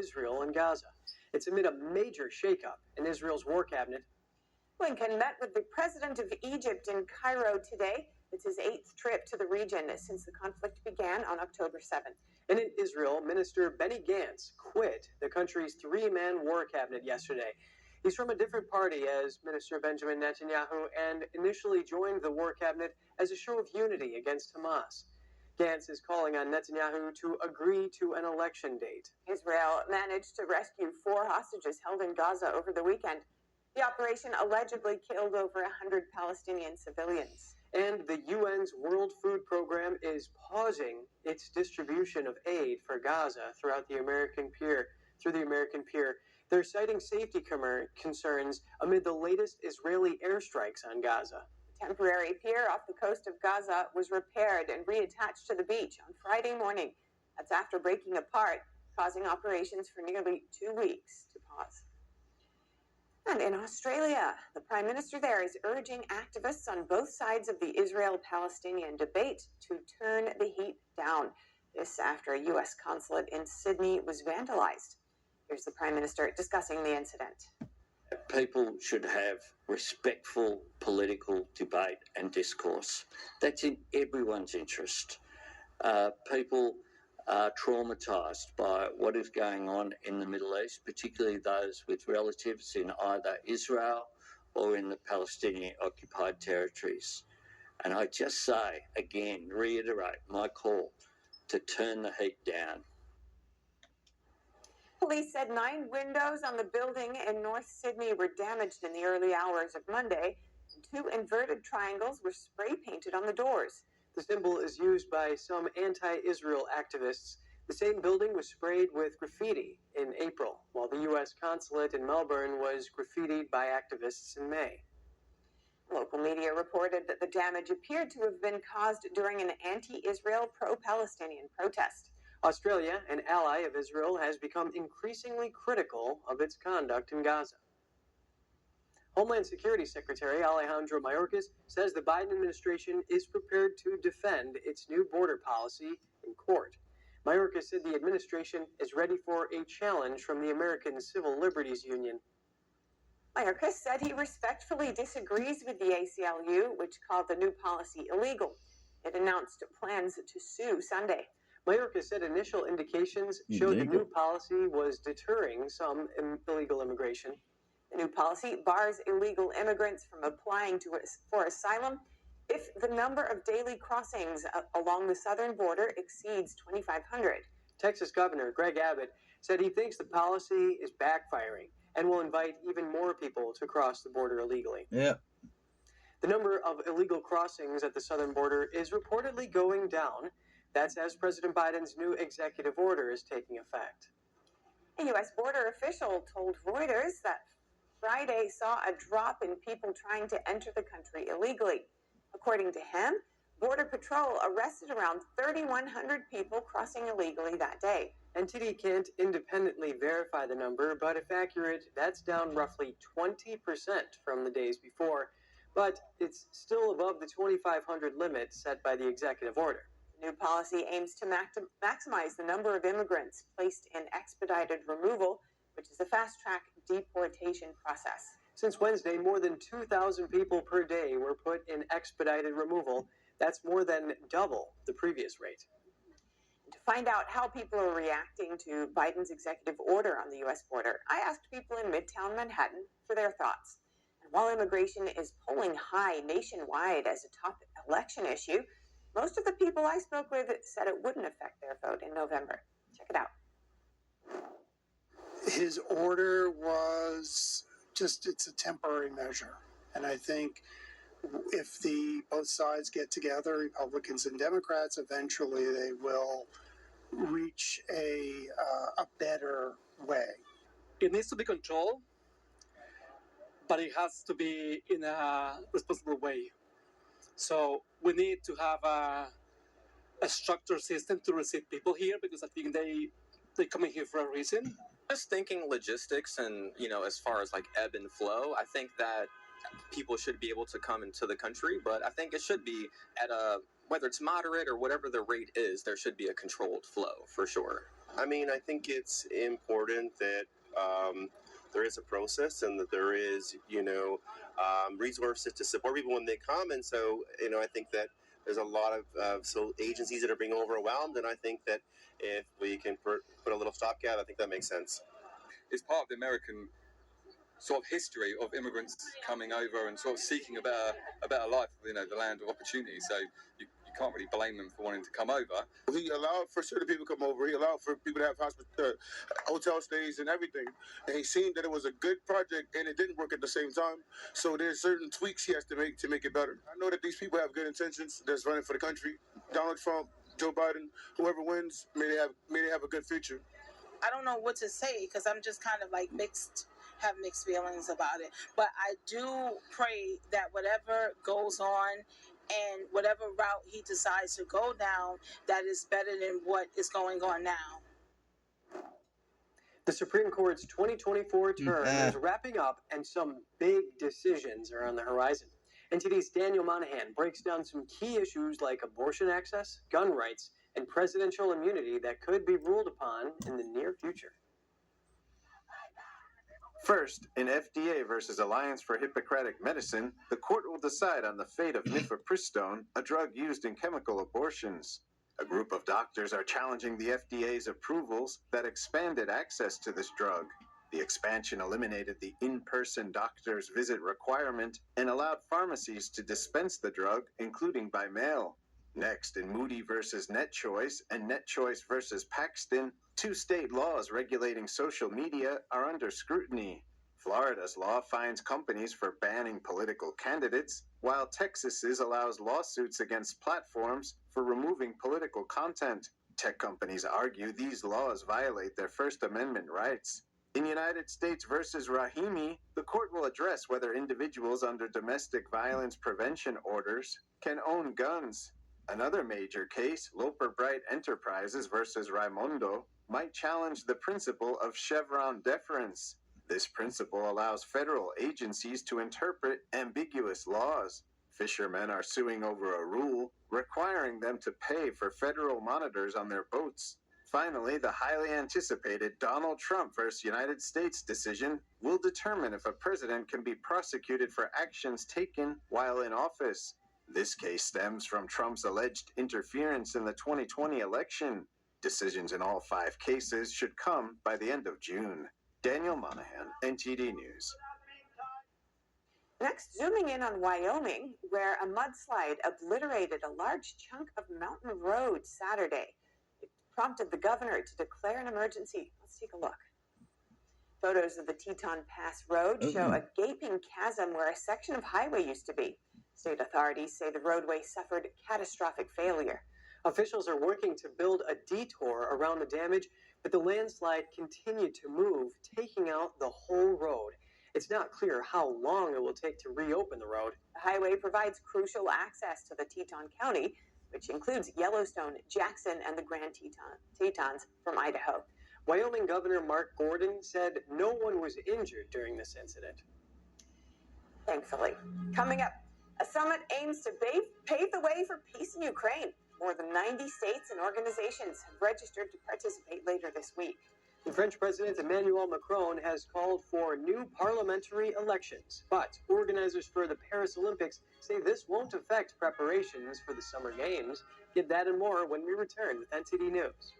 Israel and Gaza. It's amid a major shakeup in Israel's war cabinet. Blinken met with the president of Egypt in Cairo today. It's his 8th trip to the region since the conflict began on October 7th. And in Israel, Minister Benny Gantz quit the country's 3-man war cabinet yesterday. He's from a different party as Minister Benjamin Netanyahu and initially joined the war cabinet as a show of unity against Hamas. Gantz is calling on Netanyahu to agree to an election date. Israel managed to rescue 4 hostages held in Gaza over the weekend. The operation allegedly killed over 100 Palestinian civilians. And the UN's World Food Program is pausing its distribution of aid for Gaza through the American Pier. They're citing safety concerns amid the latest Israeli airstrikes on Gaza. The temporary pier off the coast of Gaza was repaired and reattached to the beach on Friday morning. That's after breaking apart, causing operations for nearly 2 weeks to pause. And in Australia, the Prime Minister there is urging activists on both sides of the Israel-Palestinian debate to turn the heat down. This after a U.S. consulate in Sydney was vandalized. Here's the Prime Minister discussing the incident. People should have respectful political debate and discourse. That's in everyone's interest. People are traumatised by what is going on in the Middle East, particularly those with relatives in either Israel or in the Palestinian-occupied territories. And I just say, again, reiterate my call to turn the heat down. Police said 9 windows on the building in North Sydney were damaged in the early hours of Monday, and 2 inverted triangles were spray painted on the doors. The symbol is used by some anti-Israel activists. The same building was sprayed with graffiti in April, while the U.S. consulate in Melbourne was graffitied by activists in May. Local media reported that the damage appeared to have been caused during an anti-Israel, pro-Palestinian protest. Australia, an ally of Israel, has become increasingly critical of its conduct in Gaza. Homeland Security Secretary Alejandro Mayorkas says the Biden administration is prepared to defend its new border policy in court. Mayorkas said the administration is ready for a challenge from the American Civil Liberties Union. Mayorkas said he respectfully disagrees with the ACLU, which called the new policy illegal. It announced plans to sue Sunday. Mayorkas said initial indications showed the new policy was deterring some illegal immigration. The new policy bars illegal immigrants from applying for asylum if the number of daily crossings along the southern border exceeds 2,500. Texas Governor Greg Abbott said he thinks the policy is backfiring and will invite even more people to cross the border illegally. Yeah. The number of illegal crossings at the southern border is reportedly going down. That's as President Biden's new executive order is taking effect. A U.S. border official told Reuters that Friday saw a drop in people trying to enter the country illegally. According to him, Border Patrol arrested around 3,100 people crossing illegally that day. NTD can't independently verify the number, but if accurate, that's down roughly 20% from the days before. But it's still above the 2,500 limit set by the executive order. The new policy aims to maximize the number of immigrants placed in expedited removal, which is a fast-track deportation process. Since Wednesday, more than 2,000 people per day were put in expedited removal. That's more than double the previous rate. To find out how people are reacting to Biden's executive order on the U.S. border, I asked people in Midtown Manhattan for their thoughts. And while immigration is polling high nationwide as a top election issue, most of the people I spoke with said it wouldn't affect their vote in November. Check it out. His order was it's a temporary measure. And I think if both sides get together, Republicans and Democrats, eventually they will reach a better way. It needs to be controlled, but it has to be in a responsible way. So we need to have a structured system to receive people here, because I think they come in here for a reason. Just thinking logistics and, as far as like ebb and flow, I think that people should be able to come into the country, but I think it should be at whether it's moderate or whatever the rate is, there should be a controlled flow for sure. I mean, I think it's important that there is a process and that there is, resources to support people when they come. And so, I think that there's a lot of agencies that are being overwhelmed. And I think that if we can put a little stopgap, I think that makes sense. It's part of the American sort of history of immigrants coming over and sort of seeking a better life, the land of opportunity. So you can't really blame them for wanting to come over. He allowed for certain people to come over. He allowed for people to have hotel stays and everything. And he seen that it was a good project and it didn't work at the same time. So there's certain tweaks he has to make it better. I know that these people have good intentions that's running for the country. Donald Trump, Joe Biden, whoever wins, may they have a good future. I don't know what to say because I'm just kind of like have mixed feelings about it. But I do pray that whatever goes on and whatever route he decides to go down, that is better than what is going on now. The Supreme Court's 2024 term is wrapping up, and some big decisions are on the horizon. NTD's Daniel Monahan breaks down some key issues like abortion access, gun rights, and presidential immunity that could be ruled upon in the near future. First, in FDA versus Alliance for Hippocratic Medicine, the court will decide on the fate of mifepristone, a drug used in chemical abortions. A group of doctors are challenging the FDA's approvals that expanded access to this drug. The expansion eliminated the in-person doctor's visit requirement and allowed pharmacies to dispense the drug, including by mail. Next, in Moody versus NetChoice and NetChoice versus Paxton, 2 state laws regulating social media are under scrutiny. Florida's law fines companies for banning political candidates, while Texas's allows lawsuits against platforms for removing political content. Tech companies argue these laws violate their First Amendment rights. In United States versus Rahimi, the court will address whether individuals under domestic violence prevention orders can own guns. Another major case, Loper Bright Enterprises versus Raimondo, might challenge the principle of Chevron deference. This principle allows federal agencies to interpret ambiguous laws. Fishermen are suing over a rule requiring them to pay for federal monitors on their boats. Finally, the highly anticipated Donald Trump versus United States decision will determine if a president can be prosecuted for actions taken while in office. This case stems from Trump's alleged interference in the 2020 election. Decisions in all 5 cases should come by the end of June. Daniel Monahan, NTD News. Next, zooming in on Wyoming, where a mudslide obliterated a large chunk of mountain road Saturday. It prompted the governor to declare an emergency. Let's take a look. Photos of the Teton Pass Road show a gaping chasm where a section of highway used to be. State authorities say the roadway suffered catastrophic failure. Officials are working to build a detour around the damage, but the landslide continued to move, taking out the whole road. It's not clear how long it will take to reopen the road. The highway provides crucial access to the Teton County, which includes Yellowstone, Jackson, and the Grand Tetons from Idaho. Wyoming Governor Mark Gordon said no one was injured during this incident. Thankfully. Coming up, a summit aims to pave the way for peace in Ukraine. More than 90 states and organizations have registered to participate later this week. The French President Emmanuel Macron has called for new parliamentary elections, but organizers for the Paris Olympics say this won't affect preparations for the Summer Games. Get that and more when we return with NTD News.